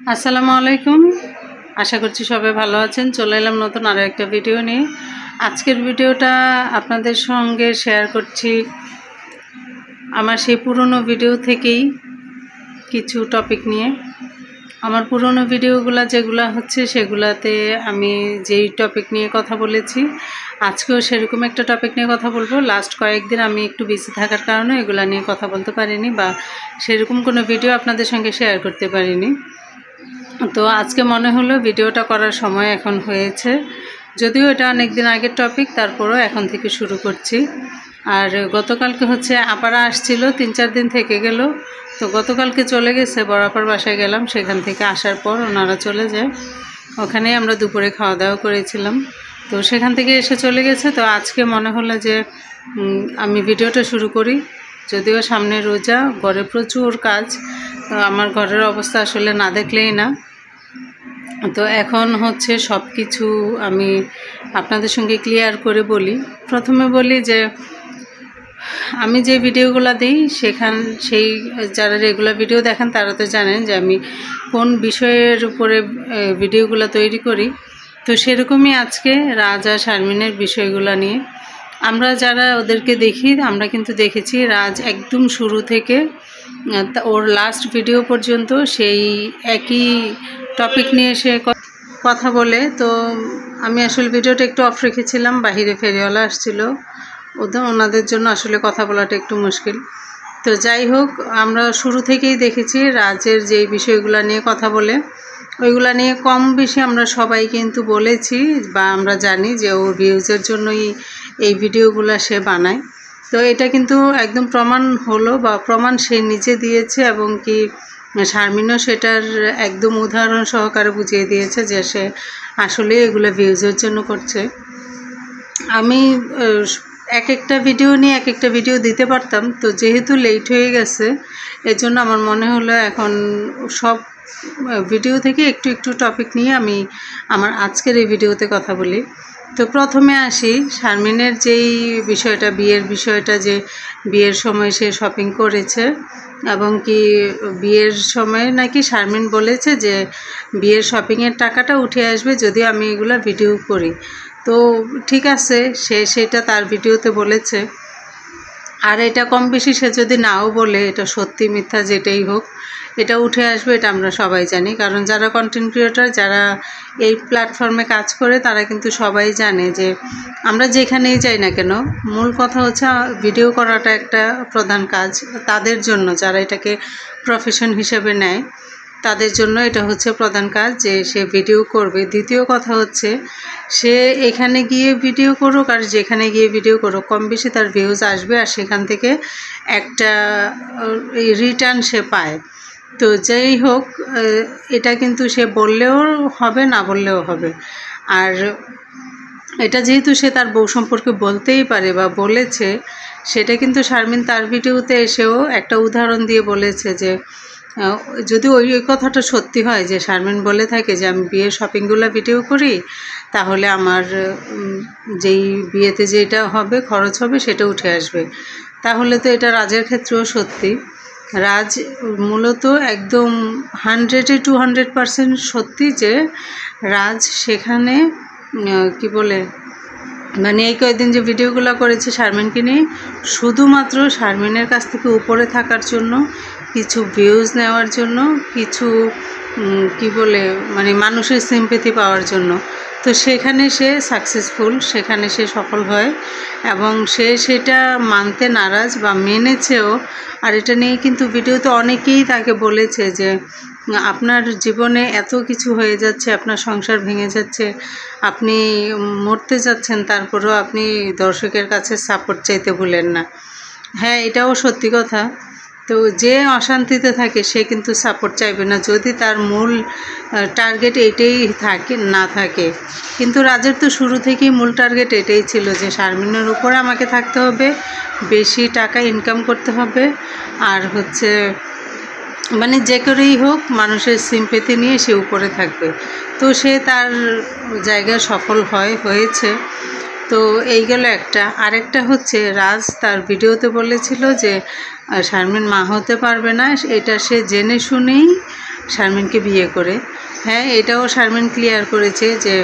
আসসালামু আলাইকুম। আশা করছি সবাই ভালো আছেন। চলে এলাম নতুন আরও একটা ভিডিও নিয়ে। আজকের ভিডিওটা আপনাদের সঙ্গে শেয়ার করছি আমার সেই পুরনো ভিডিও থেকেই কিছু টপিক নিয়ে। আমার পুরনো ভিডিওগুলো যেগুলো হচ্ছে সেগুলাতে আমি যেই টপিক নিয়ে কথা বলেছি, আজকেও সেরকম একটা টপিক নিয়ে কথা বলবো। লাস্ট কয়েকদিন আমি একটু বিজি থাকার কারণে এগুলো নিয়ে কথা বলতে পারিনি বা সেরকম কোনো ভিডিও আপনাদের সঙ্গে শেয়ার করতে পারিনি। তো আজকে মনে হলো ভিডিওটা করার সময় এখন হয়েছে, যদিও এটা অনেক দিন আগের টপিক, তারপরও এখন থেকে শুরু করছি। আর গতকালকে হচ্ছে আপারা আসছিল, 3-4 দিন থেকে গেল। তো গতকালকে চলে গেছে, বরাবর বাসায় গেলাম। সেখান থেকে আসার পর ওনারা চলে যায়, ওখানেই আমরা দুপুরে খাওয়া দাওয়া করেছিলাম। তো সেখান থেকে এসে চলে গেছে। তো আজকে মনে হলো যে আমি ভিডিওটা শুরু করি। যদিও সামনে রোজা, ঘরে প্রচুর কাজ, তো আমার ঘরের অবস্থা আসলে না দেখলেই না। তো এখন হচ্ছে সব কিছু আমি আপনাদের সঙ্গে ক্লিয়ার করে বলি। প্রথমে বলি যে আমি যে ভিডিওগুলো দিই সেই যারা রেগুলার ভিডিও দেখেন তারা তো জানেন যে আমি কোন বিষয়ের উপরে ভিডিওগুলো তৈরি করি। তো সেরকমই আজকে রাজ আর শারমিনের বিষয়গুলো নিয়ে। আমরা যারা ওদেরকে দেখি, আমরা কিন্তু দেখেছি রাজ একদম শুরু থেকে ওর লাস্ট ভিডিও পর্যন্ত সেই একই টপিক নিয়ে সে কথা বলে। তো আমি আসলে ভিডিওটা একটু অফ রেখেছিলাম, বাহিরে ফেরিওয়ালা আসছিল, ওনাদের জন্য আসলে কথা বলাটা একটু মুশকিল। তো যাই হোক, আমরা শুরু থেকেই দেখেছি রাজের যেই বিষয়গুলো নিয়ে কথা বলে, ওইগুলা নিয়ে কম বেশি আমরা সবাই কিন্তু বলেছি বা আমরা জানি যে ওর ভিউজের জন্যই এই ভিডিওগুলো সে বানায়। তো এটা কিন্তু একদম প্রমাণ হলো বা প্রমাণ সে নিজে দিয়েছে, এবং কি শারমিনও সেটার একদম উদাহরণ সহকারে বুঝিয়ে দিয়েছে যে সে আসলে এগুলো ভিউজের জন্য করছে। আমি এক একটা ভিডিও নিয়ে এক একটা ভিডিও দিতে পারতাম, তো যেহেতু লেট হয়ে গেছে এজন্য আমার মনে হলো এখন সব ভিডিও থেকে একটু একটু টপিক নিয়ে আমি আমার আজকের এই ভিডিওতে কথা বলি। তো প্রথমে আসি শারমিনের যেই বিষয়টা, বিয়ের বিষয়টা, যে বিয়ের সময় সে শপিং করেছে, এবং কি বিয়ের সময় নাকি শারমিন বলেছে যে বিয়ের শপিংয়ের টাকাটা উঠে আসবে যদি আমি এগুলো ভিডিও করি। তো ঠিক আছে, সেটা তার ভিডিওতে বলেছে। আর এটা কম বেশি সে যদি নাও বলে, এটা সত্যি মিথ্যা যেটাই হোক, এটা উঠে আসবে, এটা আমরা সবাই জানি। কারণ যারা কন্টেন্ট ক্রিয়েটর, যারা এই প্ল্যাটফর্মে কাজ করে, তারা কিন্তু সবাই জানে যে আমরা যেখানেই যাই না কেন, মূল কথা হচ্ছে ভিডিও করাটা একটা প্রধান কাজ তাদের জন্য, যারা এটাকে প্রফেশন হিসেবে নেয় তাদের জন্য এটা হচ্ছে প্রধান কাজ যে সে ভিডিও করবে। দ্বিতীয় কথা হচ্ছে সে এখানে গিয়ে ভিডিও করুক আর যেখানে গিয়ে ভিডিও করুক, কম বেশি তার ভিউজ আসবে, আর সেখান থেকে একটা রিটার্ন সে পায়। তো যাই হোক, এটা কিন্তু সে বললেও হবে, না বললেও হবে। আর এটা যেহেতু সে তার বউ সম্পর্কে বলতেই পারে বা বলেছে, সেটা কিন্তু শারমিন তার ভিডিওতে এসেও একটা উদাহরণ দিয়ে বলেছে যে যদি ওই কথাটা সত্যি হয় যে শারমিন বলে থাকে যে আমি বিয়ের শপিংগুলো ভিডিও করি, তাহলে আমার যেই বিয়েতে যেটা হবে, খরচ হবে, সেটা উঠে আসবে। তাহলে তো এটা রাজের ক্ষেত্রেও সত্যি। রাজ মূলত একদম 100-200% সত্যি যে রাজ সেখানে কি বলে, মানে এই কয়েকদিন যে ভিডিওগুলো করেছে শারমিনকে নিয়ে, শুধুমাত্র শারমিনের কাছ থেকে উপরে থাকার জন্য, কিছু ভিউজ নেওয়ার জন্য, কিছু কি বলে, মানে মানুষের সিম্প্যাথি পাওয়ার জন্য। তো সেখানে সে সাকসেসফুল, সেখানে সে সফল হয়, এবং সে সেটা মানতে নারাজ বা মেনেছেও। আর এটা নিয়ে কিন্তু ভিডিওতে অনেকেই তাকে বলেছে যে আপনার জীবনে এত কিছু হয়ে যাচ্ছে, আপনার সংসার ভেঙে যাচ্ছে, আপনি মরতে যাচ্ছেন, তারপরেও আপনি দর্শকের কাছে সাপোর্ট চাইতে ভুলেন না। হ্যাঁ, এটাও সত্যি কথা। তো যে অশান্তিতে থাকে সে কিন্তু সাপোর্ট চাইবে না যদি তার মূল টার্গেট এটাই না থাকে। কিন্তু রাজের তো শুরু থেকেই মূল টার্গেট এটাই ছিল যে শারমিনের উপরে আমাকে থাকতে হবে, বেশি টাকা ইনকাম করতে হবে, আর হচ্ছে মানে যে করেই হোক মানুষের সিম্প্যাথি নিয়ে সে উপরে থাকবে। তো সে তার জায়গায় সফল হয়েছে। তো এই গেল একটা। আরেকটা হচ্ছে রাজ তার ভিডিওতে বলেছিল যে শারমিন মা হতে পারবে না, এটা সে জেনে শুনেই শারমিনকে বিয়ে করে। হ্যাঁ, এটাও শারমিন ক্লিয়ার করেছে যে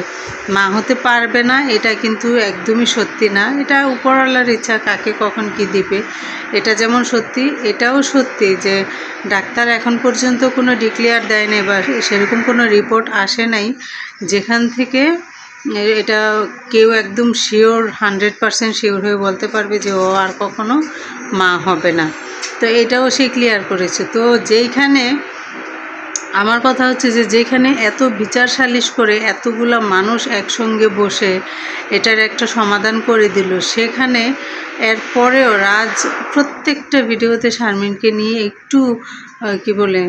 মা হতে পারবে না, এটা কিন্তু একদমই সত্যি না। এটা উপরওয়ালার ইচ্ছা, কাকে কখন কি দিবে। এটা যেমন সত্যি, এটাও সত্যি যে ডাক্তার এখন পর্যন্ত কোনো ডিক্লেয়ার দেয় নাই বা সেরকম কোনো রিপোর্ট আসে নাই যেখান থেকে এটা কেউ একদম শিওর 100% শিওর হয়ে বলতে পারবে যে ও আর কখনো মা হবে না। তো এটাও সে ক্লিয়ার করেছে। তো যেইখানে আমার কথা হচ্ছে যে যেখানে এত বিচার সালিশ করে এতগুলা মানুষ একসঙ্গে বসে এটার একটা সমাধান করে দিল, সেখানে এরপরেও রাজ প্রত্যেকটা ভিডিওতে শারমিনকে নিয়ে একটু কি বলে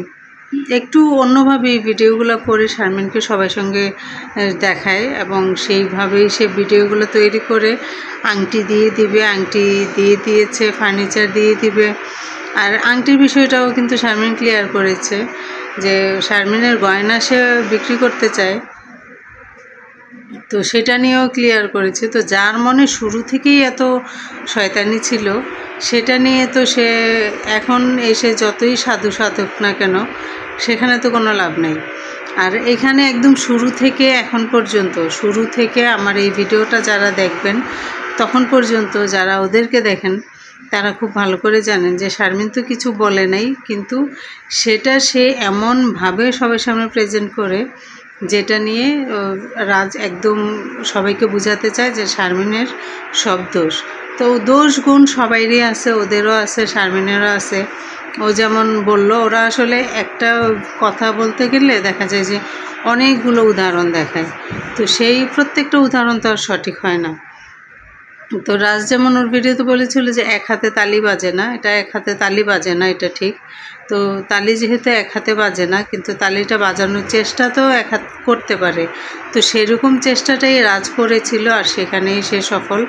একটু অন্যভাবে এই ভিডিওগুলো করে শারমিনকে সবার সঙ্গে দেখায় এবং সেইভাবেই সে ভিডিওগুলো তৈরি করে আংটি দিয়ে দিবে, আংটি দিয়ে দিয়েছে, ফার্নিচার দিয়ে দিবে। আর আংটির বিষয়টাও কিন্তু শারমিন ক্লিয়ার করেছে যে শারমিনের গয়না সে বিক্রি করতে চায়, তো সেটা নিয়েও ক্লিয়ার করেছে। তো যার মনে শুরু থেকেই এত শয়তানি ছিল সেটা নিয়ে তো সে এখন এসে যতই সাধু সাধক না কেন সেখানে তো কোনো লাভ নেই। আর এখানে একদম শুরু থেকে এখন পর্যন্ত, শুরু থেকে আমার এই ভিডিওটা যারা দেখবেন তখন পর্যন্ত যারা ওদেরকে দেখেন তারা খুব ভালো করে জানেন যে শারমিন তো কিছু বলে নাই, কিন্তু সেটা সে এমনভাবে সবার সামনে প্রেজেন্ট করে যেটা নিয়ে রাজ একদম সবাইকে বোঝাতে চায় যে শারমিনের সব দোষ। তো দোষ গুণ সবাইরই আছে, ওদেরও আছে, শারমিনেরও আছে। ও যেমন বলল, ওরা আসলে একটা কথা বলতে গেলে দেখা যায় যে অনেকগুলো উদাহরণ দেখায়, তো সেই প্রত্যেকটা উদাহরণ তো আর সঠিক হয় না। তো রাজ যেমন ওর ভিডিওতে বলেছিল যে এক হাতে তালি বাজে না, এটা এক হাতে তালি বাজে না, এটা ঠিক। তো তালি যেহেতু এক হাতে বাজে না, কিন্তু তালিটা বাজানোর চেষ্টা তো এক হাত করতে পারে, তো সেরকম চেষ্টাটাই রাজ করেছিল আর সেখানেই সে সফল।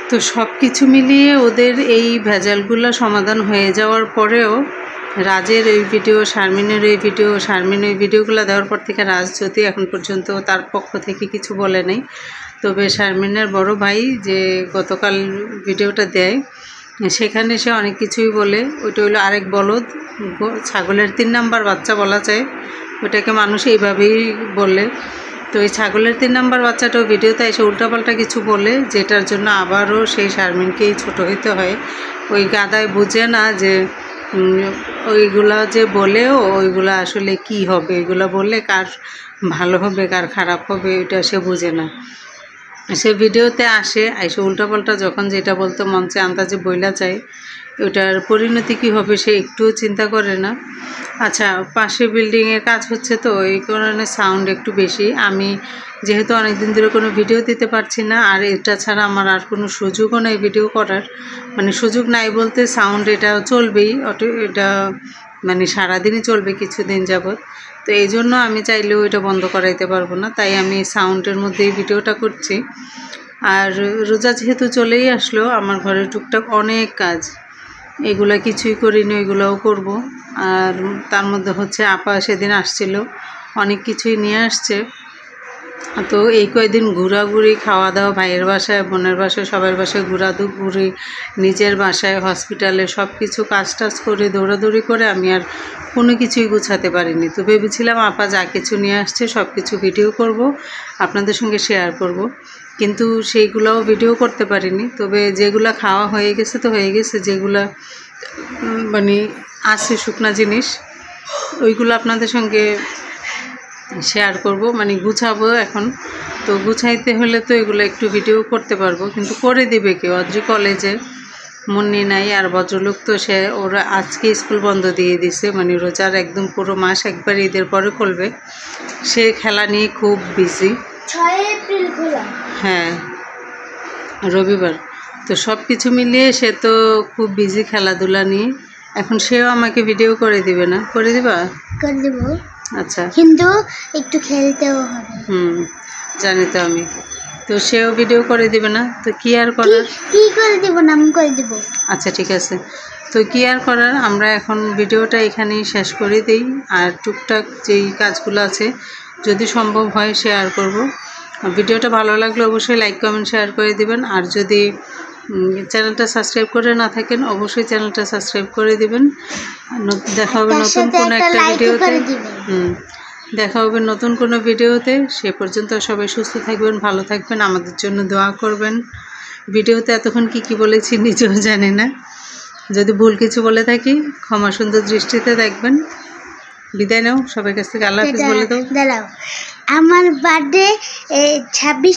তো সব কিছু মিলিয়ে ওদের এই ভেজালগুলো সমাধান হয়ে যাওয়ার পরেও রাজের এই ভিডিও, শারমিনের এই ভিডিও, শারমিন ওই ভিডিওগুলো দেওয়ার পর থেকে রাজ যদি এখন পর্যন্ত তার পক্ষ থেকে কিছু বলে নেই। তবে শারমিনের বড় ভাই যে গতকাল ভিডিওটা দেয় সেখানে সে অনেক কিছুই বলে। ওইটা হলো আরেক বলদ, ছাগলের 3 নাম্বার বাচ্চা বলা যায়, ওটাকে মানুষ এইভাবেই বলে। তো এই ছাগলের 3 নাম্বার বাচ্চাটাও ভিডিওতে এসে উল্টাপাল্টা কিছু বলে, যেটার জন্য আবারও সেই শারমিনকেই ছোটো হইতে হয়। ওই গাদায় বুঝে না যে ওইগুলা যে বলেও ওইগুলা আসলে কি হবে, ওইগুলা বললে কার ভালো হবে কার খারাপ হবে এটা সে বুঝে না। সে ভিডিওতে আসে, এসে উল্টাপাল্টা যখন যেটা বলতে মঞ্চে আন্দাজে বইলা যায়, ওটার পরিণতি কী হবে সে একটুও চিন্তা করে না। আচ্ছা, পাশে বিল্ডিংয়ের কাজ হচ্ছে তো এই কারণে সাউন্ড একটু বেশি। আমি যেহেতু অনেক দিন ধরে কোনো ভিডিও দিতে পারছি না, আর এটা ছাড়া আমার আর কোনো সুযোগও নেই ভিডিও করার, মানে সুযোগ নাই বলতে সাউন্ড এটা চলবেই, এটা মানে সারাদিনই চলবে কিছুদিন যাবৎ। তো এই জন্য আমি চাইলেও এটা বন্ধ করাইতে পারবো না, তাই আমি সাউন্ডের মধ্যেই ভিডিওটা করছি। আর রোজা যেহেতু চলেই আসলো, আমার ঘরে টুকটাক অনেক কাজ, এগুলা কিছুই করিনি, ওইগুলোও করব। আর তার মধ্যে হচ্ছে আপা সেদিন আসছিল, অনেক কিছুই নিয়ে আসছে। তো এই কয়েকদিন ঘোরাঘুরি, খাওয়া দাওয়া, ভাইয়ের বাসায়, বোনের বাসায়, সবার বাসায় ঘোরাঘুরি, নিজের বাসায়, হসপিটালে সব কিছু কাজ টাজ করে দৌড়াদৌড়ি করে আমি আর কোনো কিছুই গুছাতে পারিনি। তো ভেবেছিলাম আপা যা কিছু নিয়ে আসছে সব কিছু ভিডিও করব, আপনাদের সঙ্গে শেয়ার করব, কিন্তু সেইগুলোও ভিডিও করতে পারিনি। তবে যেগুলো খাওয়া হয়ে গেছে তো হয়ে গেছে, যেগুলো মানে আছে শুকনা জিনিস ওইগুলো আপনাদের সঙ্গে শেয়ার করব, মানে গুছাবো এখন। তো গুছাইতে হলে তো এগুলো একটু ভিডিও করতে পারবো, কিন্তু করে দিবে কেউ? অদ্রি কলেজে, মুন্নি নাই, আর ভদ্রলোক তো সে ওরা আজকে স্কুল বন্ধ দিয়ে দিছে, মানে রোজার একদম পুরো মাস একবার ঈদের পরে খুলবে। সে খেলা নিয়ে খুব বিজি। 6 এপ্রিল খোলা, হ্যাঁ রবিবার। তো সব কিছু মিলিয়ে সে তো খুব বিজি খেলাধুলা নিয়ে। এখন সেও আমাকে ভিডিও করে দিবে না? করে দিবা? করে দেব। আচ্ছা, কিন্তু একটু খেলতেও হবে। জানি তো আমি। তো সেও ভিডিও করে দিবে না, তো কি আর করার? কি করে দেব না, আমি করে দেব। আচ্ছা ঠিক আছে, তো কি আর করার, আমরা এখন ভিডিওটা এখানেই শেষ করে দিই। আর টুকটাক যেই কাজগুলো আছে যদি সম্ভব হয় শেয়ার করব। ভিডিওটা ভালো লাগলে অবশ্যই লাইক কমেন্ট শেয়ার করে দিবেন। আর যদি চ্যানেলটা সাবস্ক্রাইব করে না থাকেন অবশ্যই চ্যানেলটা সাবস্ক্রাইব করে দিবেন। দেখা হবে তার নতুন সাথে কোনো একটা একটা লাইকও ভিডিওতে। করে দিবেন। দেখা হবে নতুন কোনো ভিডিওতে। সে পর্যন্ত সবাই সুস্থ থাকবেন, ভালো থাকবেন, আমাদের জন্য দোয়া করবেন। ভিডিওতে এতক্ষণ কি বলেছি নিজেও জানি না, যদি ভুল কিছু বলে থাকি ক্ষমা সুন্দর দৃষ্টিতে দেখবেন। বিদায় নাও সবার কাছ থেকে, আল্লাহ হাফিজ বলে দাও। দাঁড়াও, আমার বার্থডে 26